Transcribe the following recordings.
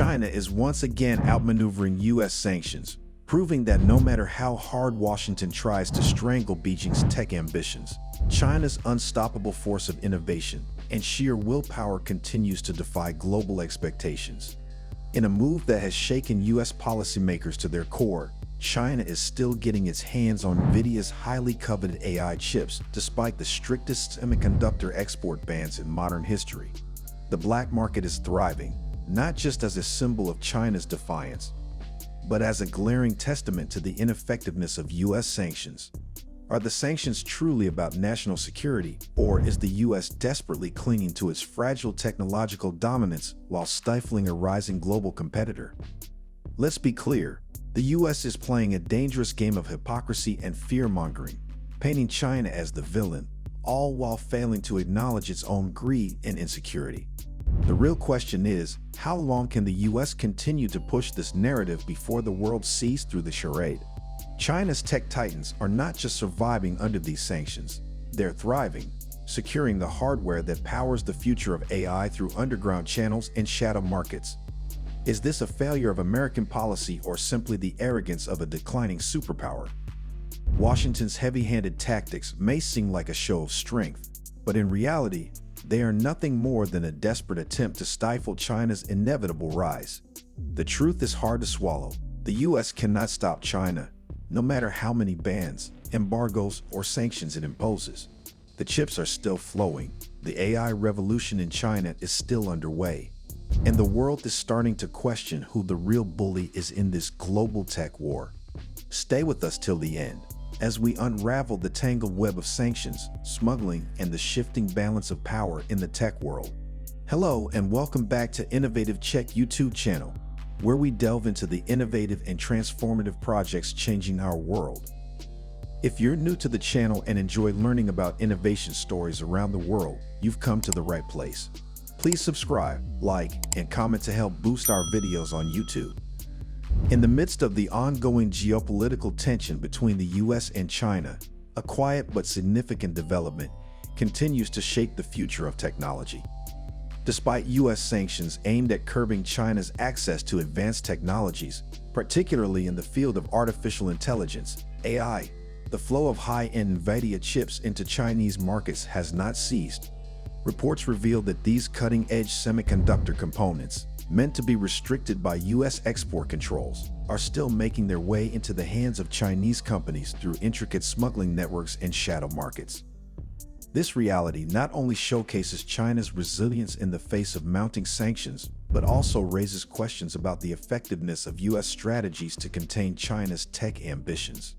China is once again outmaneuvering U.S. sanctions, proving that no matter how hard Washington tries to strangle Beijing's tech ambitions, China's unstoppable force of innovation and sheer willpower continues to defy global expectations. In a move that has shaken U.S. policymakers to their core, China is still getting its hands on Nvidia's highly coveted AI chips despite the strictest semiconductor export bans in modern history. The black market is thriving, not just as a symbol of China's defiance, but as a glaring testament to the ineffectiveness of U.S. sanctions. Are the sanctions truly about national security, or is the U.S. desperately clinging to its fragile technological dominance while stifling a rising global competitor? Let's be clear, the U.S. is playing a dangerous game of hypocrisy and fear-mongering, painting China as the villain, all while failing to acknowledge its own greed and insecurity. The real question is, how long can the U.S. continue to push this narrative before the world sees through the charade? China's tech titans are not just surviving under these sanctions, they're thriving, securing the hardware that powers the future of AI through underground channels and shadow markets. Is this a failure of American policy or simply the arrogance of a declining superpower? Washington's heavy-handed tactics may seem like a show of strength, but in reality, they are nothing more than a desperate attempt to stifle China's inevitable rise. The truth is hard to swallow. The U.S. cannot stop China, no matter how many bans, embargoes, or sanctions it imposes. The chips are still flowing, the AI revolution in China is still underway, and the world is starting to question who the real bully is in this global tech war. Stay with us till the end, as we unravel the tangled web of sanctions, smuggling, and the shifting balance of power in the tech world. Hello and welcome back to Innovative Check YouTube channel, where we delve into the innovative and transformative projects changing our world. If you're new to the channel and enjoy learning about innovation stories around the world, you've come to the right place. Please subscribe, like, and comment to help boost our videos on YouTube. In the midst of the ongoing geopolitical tension between the US and China, a quiet but significant development continues to shape the future of technology. Despite US sanctions aimed at curbing China's access to advanced technologies, particularly in the field of artificial intelligence, AI, the flow of high-end Nvidia chips into Chinese markets has not ceased. Reports reveal that these cutting-edge semiconductor components, meant to be restricted by US export controls, are still making their way into the hands of Chinese companies through intricate smuggling networks and shadow markets. This reality not only showcases China's resilience in the face of mounting sanctions, but also raises questions about the effectiveness of US strategies to contain China's tech ambitions.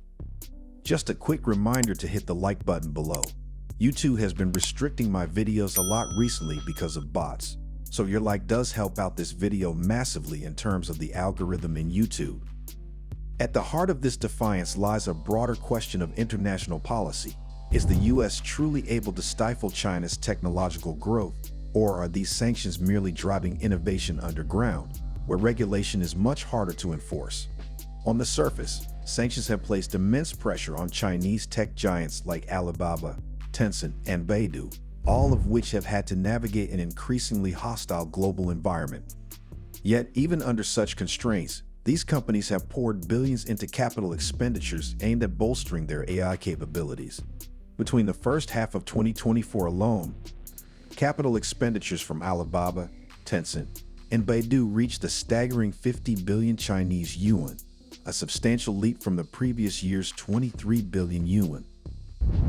Just a quick reminder to hit the like button below. YouTube has been restricting my videos a lot recently because of bots, so your like does help out this video massively in terms of the algorithm in YouTube. At the heart of this defiance lies a broader question of international policy. Is the US truly able to stifle China's technological growth, or are these sanctions merely driving innovation underground, where regulation is much harder to enforce? On the surface, sanctions have placed immense pressure on Chinese tech giants like Alibaba, Tencent, and Baidu, all of which have had to navigate an increasingly hostile global environment. Yet, even under such constraints, these companies have poured billions into capital expenditures aimed at bolstering their AI capabilities. Between the first half of 2024 alone, capital expenditures from Alibaba, Tencent, and Baidu reached a staggering 50 billion Chinese yuan, a substantial leap from the previous year's 23 billion yuan.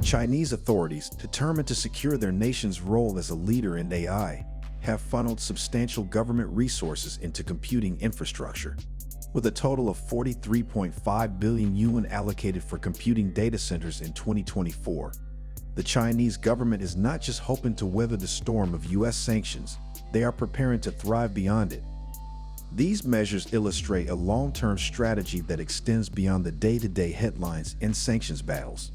Chinese authorities, determined to secure their nation's role as a leader in AI, have funneled substantial government resources into computing infrastructure. With a total of 43.5 billion yuan allocated for computing data centers in 2024, the Chinese government is not just hoping to weather the storm of US sanctions, they are preparing to thrive beyond it. These measures illustrate a long-term strategy that extends beyond the day-to-day headlines and sanctions battles.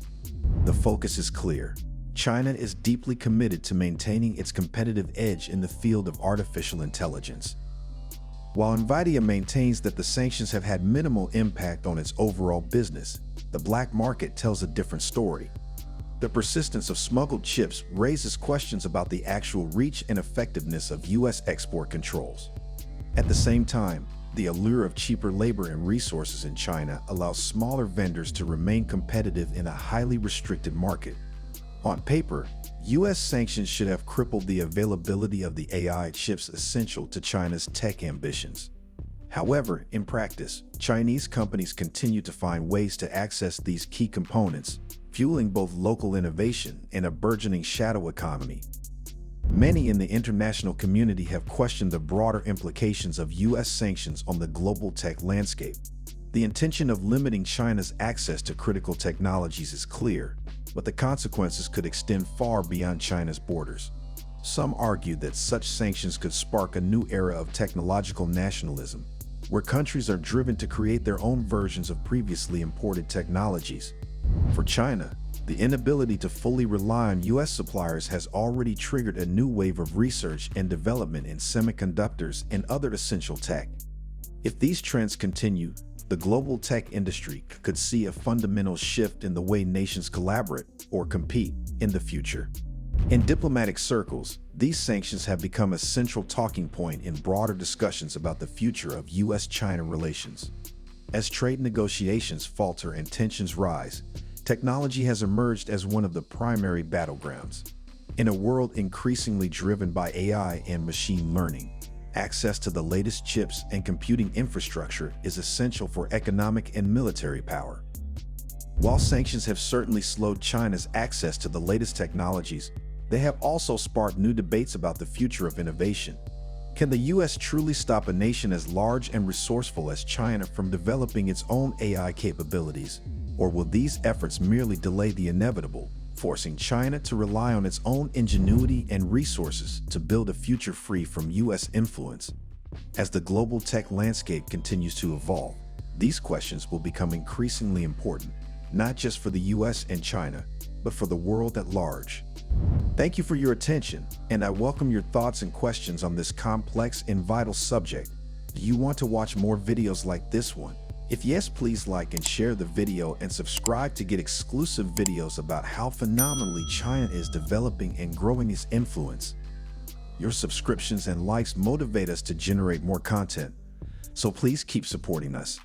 The focus is clear. China is deeply committed to maintaining its competitive edge in the field of artificial intelligence. While Nvidia maintains that the sanctions have had minimal impact on its overall business, the black market tells a different story. The persistence of smuggled chips raises questions about the actual reach and effectiveness of US export controls. At the same time, the allure of cheaper labor and resources in China allows smaller vendors to remain competitive in a highly restricted market. On paper, U.S. sanctions should have crippled the availability of the AI chips essential to China's tech ambitions. However, in practice, Chinese companies continue to find ways to access these key components, fueling both local innovation and a burgeoning shadow economy. Many in the international community have questioned the broader implications of U.S. sanctions on the global tech landscape. The intention of limiting China's access to critical technologies is clear, but the consequences could extend far beyond China's borders. Some argue that such sanctions could spark a new era of technological nationalism, where countries are driven to create their own versions of previously imported technologies. For China, the inability to fully rely on U.S. suppliers has already triggered a new wave of research and development in semiconductors and other essential tech. If these trends continue, the global tech industry could see a fundamental shift in the way nations collaborate or compete in the future. In diplomatic circles, these sanctions have become a central talking point in broader discussions about the future of U.S.-China relations. As trade negotiations falter and tensions rise, technology has emerged as one of the primary battlegrounds. In a world increasingly driven by AI and machine learning, access to the latest chips and computing infrastructure is essential for economic and military power. While sanctions have certainly slowed China's access to the latest technologies, they have also sparked new debates about the future of innovation. Can the U.S. truly stop a nation as large and resourceful as China from developing its own AI capabilities? Or will these efforts merely delay the inevitable, forcing China to rely on its own ingenuity and resources to build a future free from U.S. influence? As the global tech landscape continues to evolve, these questions will become increasingly important, not just for the U.S. and China, but for the world at large. Thank you for your attention, and I welcome your thoughts and questions on this complex and vital subject. Do you want to watch more videos like this one? If yes, please like and share the video and subscribe to get exclusive videos about how phenomenally China is developing and growing its influence. Your subscriptions and likes motivate us to generate more content, so please keep supporting us.